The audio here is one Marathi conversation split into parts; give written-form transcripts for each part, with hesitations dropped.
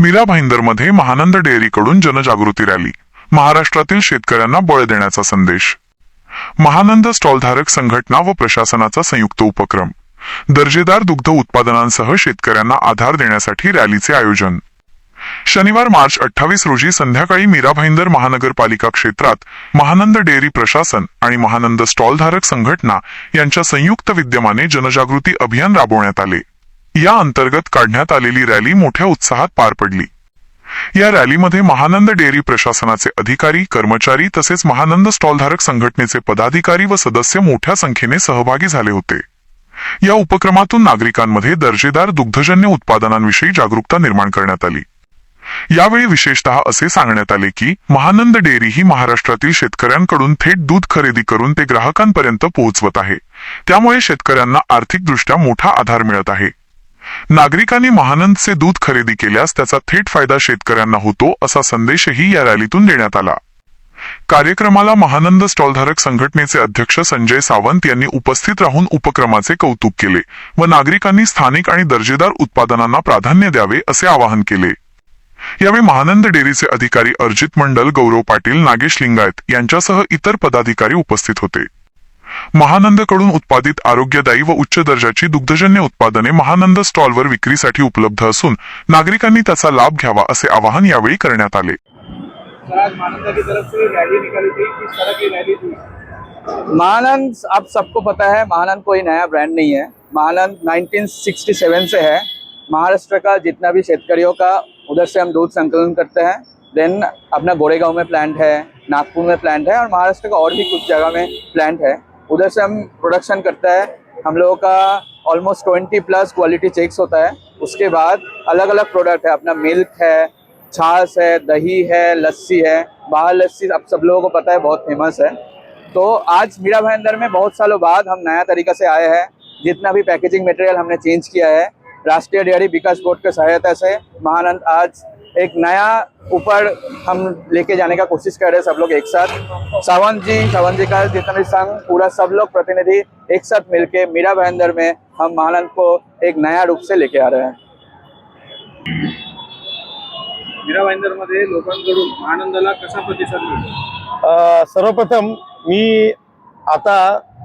मीरा भाईंदरमध्ये महानंद डेअरीकडून जनजागृती रॅली, महाराष्ट्रातील शेतकऱ्यांना बळ देण्याचा संदेश। महानंद स्टॉलधारक संघटना व प्रशासनाचा संयुक्त उपक्रम। दर्जेदार दुग्ध उत्पादनांसह शेतकऱ्यांना आधार देण्यासाठी रॅलीचे आयोजन। शनिवार मार्च 28 रोजी संध्याकाळी मीरा भाईंदर महानगरपालिका क्षेत्रात महानंद डेअरी प्रशासन आणि महानंद स्टॉलधारक संघटना यांच्या संयुक्त विद्यमाने जनजागृती अभियान राबवण्यात आले। या अंतर्गत काढण्यात आलेली रॅली मोठ्या उत्साहात पार पडली। या रॅलीमध्ये महानंद डेअरी प्रशासनाचे अधिकारी, कर्मचारी तसेच महानंद स्टॉलधारक संघटनेचे पदाधिकारी व सदस्य मोठ्या संख्येने सहभागी झाले होते। या उपक्रमातून नागरिकांमध्ये दर्जेदार दुग्धजन्य उत्पादनांविषयी जागरूकता निर्माण करण्यात आली। यावेळी विशेषतः असे सांगण्यात आले की महानंद डेअरी ही महाराष्ट्रातील शेतकऱ्यांकडून थेट दूध खरेदी करून ते ग्राहकांपर्यंत पोहोचवत आहे, त्यामुळे शेतकऱ्यांना आर्थिकदृष्ट्या मोठा आधार मिळत आहे। नागरिकांनी महानंदचे दूध खरेदी केल्यास त्याचा थेट फायदा शेतकऱ्यांना होतो, असा संदेशही या रॅलीतून देण्यात आला। कार्यक्रमाला महानंद स्टॉलधारक संघटनेचे अध्यक्ष संजय सावंत यांनी उपस्थित राहून उपक्रमाचे कौतुक केले व नागरिकांनी स्थानिक आणि दर्जेदार उत्पादनांना प्राधान्य द्यावे असे आवाहन केले। यावेळी महानंद डेअरीचे अधिकारी अर्जित मंडल, गौरव पाटील, नागेश लिंगायत यांच्यासह इतर पदाधिकारी उपस्थित होते। महानंदकडून उत्पादित आरोग्यदायी व उच्च दर्जाची दुग्धजन्य उत्पादने महानंद स्टॉलवर विक्रीसाठी उपलब्ध असून नागरिकांनी त्याचा लाभ घ्यावा असे आवाहन यावेळी करण्यात आले। महानंद की तरफ से रैली निकाली थी, किस तरह की रैली थी? महानंद आप सबको पता है, महानंद कोई नया ब्रांड नहीं है। महानंद 1967 से है। महाराष्ट्र का जितना भी शेतकरियों का उधर से हम दूध संकलन करते हैं। देन अपना गोरेगांव में प्लांट है, नागपुर में प्लांट है और महाराष्ट्र का और भी कुछ जगह में प्लांट है। उधर से हम प्रोडक्शन करता है। हम लोगों का ऑलमोस्ट 20+ क्वालिटी चेक्स होता है। उसके बाद अलग अलग प्रोडक्ट है, अपना मिल्क है, छाछ है, दही है, लस्सी है। बाहर लस्सी आप सब लोगों को पता है बहुत फेमस है। तो आज मीरा भाईंदर में बहुत सालों बाद हम नया तरीका से आए हैं। जितना भी पैकेजिंग मटेरियल हमने चेंज किया है, राष्ट्रीय डेयरी विकास बोर्ड की सहायता से महानंद आज एक नया ऊपर हम लेके जाने का कोशिश कर रहे हैं सब लोग एक साथ। सावंत जी का जितना भी संघ, पूरा सब लोग प्रतिनिधि एक साथ मिलके मीरा भाईंदर में हम महानंद को एक नया रूप से लेके आ रहे हैं। मीरा भाईंदर मध्ये लोकांकडून महानंदला कसा प्रतिसाद मिळतो? सर्वप्रथम मी आता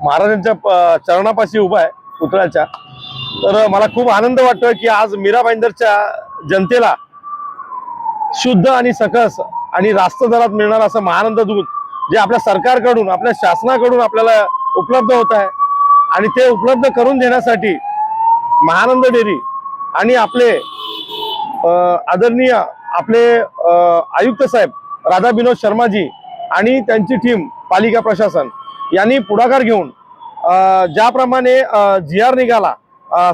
महाराजांच्या चरणापाशी उभा आहे पुतळ्याच्या, तर मला खूप आनंद वाटतोय की आज मीरा भाईंदरच्या जनतेला शुद्ध आणि सकस आणि रास्त दरात मिळणार असं महानंद दूध जे आपल्या सरकारकडून, आपल्या शासनाकडून आपल्याला उपलब्ध होत आहे आणि ते उपलब्ध करून देण्यासाठी महानंद डेअरी आणि आपले आदरणीय आपले आयुक्त साहेब राधा विनोद शर्माजी आणि त्यांची टीम, पालिका प्रशासन यांनी पुढाकार घेऊन ज्याप्रमाणे GR निघाला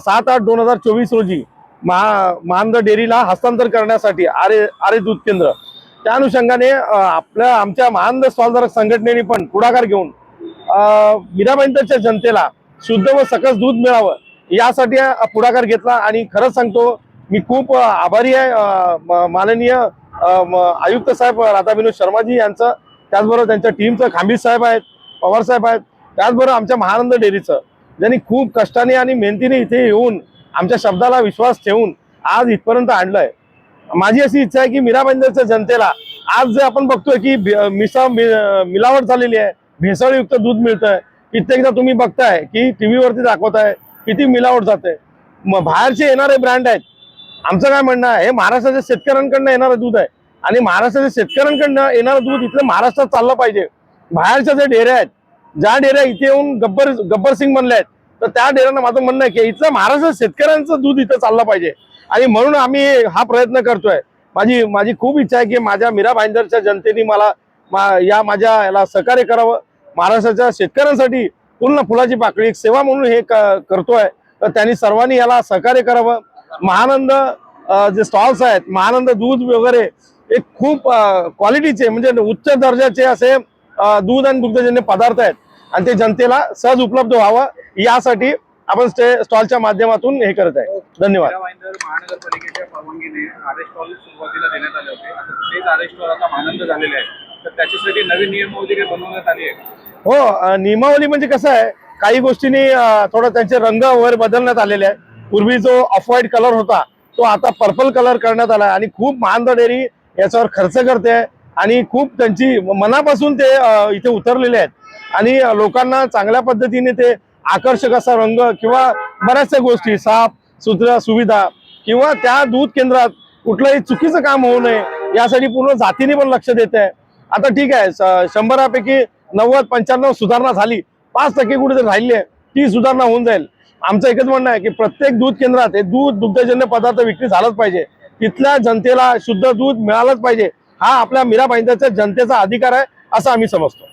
7/8/2024 रोजी महानंद डेअरीला हस्तांतर करण्यासाठी आरे दूध केंद्र, त्या अनुषंगाने आमच्या महानंद स्टॉलधारक संघटनेने पण पुढाकार घेऊन मीरा भाईंदरच्या जनतेला शुद्ध व सकस दूध मिळावं यासाठी पुढाकार घेतला। आणि खरंच सांगतो मी खूप आभारी आहे माननीय आयुक्त साहेब राधा विनोद शर्माजी यांचं, त्याचबरोबर त्यांच्या टीमचं, खांबी साहेब आहेत, पवार साहेब आहेत, त्याचबरोबर आमच्या महानंद डेअरीचं, ज्यांनी खूप कष्टाने आणि मेहनतीने इथे येऊन आमच्या शब्दाला विश्वास ठेवून आज इथपर्यंत आणलंय। माझी अशी इच्छा आहे की मीरा भाईंदरच्या जनतेला आज जे आपण बघतोय की मिलावट झालेली आहे, भेसळयुक्त दूध मिळतंय, कित्येकदा तुम्ही बघताय की टीव्हीवरती दाखवताय किती मिलावट जाते। बाहेरचे येणारे ब्रँड आहेत, आमचं काय म्हणणं आहे, हे महाराष्ट्राच्या शेतकऱ्यांकडनं येणारं दूध आहे आणि महाराष्ट्राच्या शेतकऱ्यांकडनं येणारं दूध इथलं महाराष्ट्रात चाललं पाहिजे। बाहेरच्या जे डेअऱ्या आहेत, ज्या डेअऱ्या इथे येऊन गब्बर सिंग बनले आहेत, तर त्या डेअऱ्यांना माझं म्हणणं आहे की इथलं महाराष्ट्र शेतकऱ्यांचं दूध इथं चाललं पाहिजे आणि म्हणून आम्ही हा प्रयत्न करतोय। माझी खूप इच्छा आहे की माझ्या मीरा भाईंदरच्या जनतेने मला माझ्या याला सहकार्य करावं। महाराष्ट्राच्या शेतकऱ्यांसाठी पूर्ण फुलाची पाकळी एक सेवा म्हणून हे करतोय, तर त्यांनी सर्वांनी याला सहकार्य करावं। महानंद जे स्टॉल्स आहेत, महानंद दूध वगैरे एक खूप क्वालिटीचे म्हणजे उच्च दर्जाचे असे दूध आणि दुग्धजन्य पदार्थ आहेत आणि ते जनतेला सहज उपलब्ध व्हावं यासाठी आपण स्टॉलच्या माध्यमातून हे करत आहे। धन्यवाद। महानगरपालिकेच्या परवानगीने आरे स्टॉल सुरुवातीला देण्यात आले होते, आता तेच आरे स्टॉल आता महानंद झालेले आहे, तर त्याच्यासाठी नवीन नियमावली काही बनवण्यात आली आहे? हो, नियमावली म्हणजे कसं आहे, काही गोष्टींनी थोडं त्यांचे रंग वगैरे बदलण्यात आलेले आहे। पूर्वी जो ऑफ व्हाईट कलर होता तो आता पर्पल कलर करण्यात आला आणि खूप महानंद डेअरी याच्यावर खर्च करते आहे आणि खूप त्यांची मनापासून ते इथे उतरलेले आहेत आणि लोकांना चांगल्या पद्धतीने ते आकर्षक असा रंग किंवा बऱ्याचशा गोष्टी साफ सुथरा सुविधा किंवा त्या दूध केंद्रात कुठलंही चुकीचं काम होऊ नये यासाठी पूर्ण जातीने पण लक्ष देत आहे. आता ठीक आहे 100पैकी 90-95 सुधारणा झाली, 5% कुठेतरी राहिली आहे, ती सुधारणा होऊन जाईल. आमचं एकच म्हणणं आहे की प्रत्येक दूध केंद्रात हे दुग्धजन्य पदार्थ विक्री झालंच पाहिजे, तिथल्या जनतेला शुद्ध दूध मिळालंच पाहिजे. हा आपल्या मीरा भाईंदरच्या जनतेचा अधिकार आहे असं आम्ही समजतो.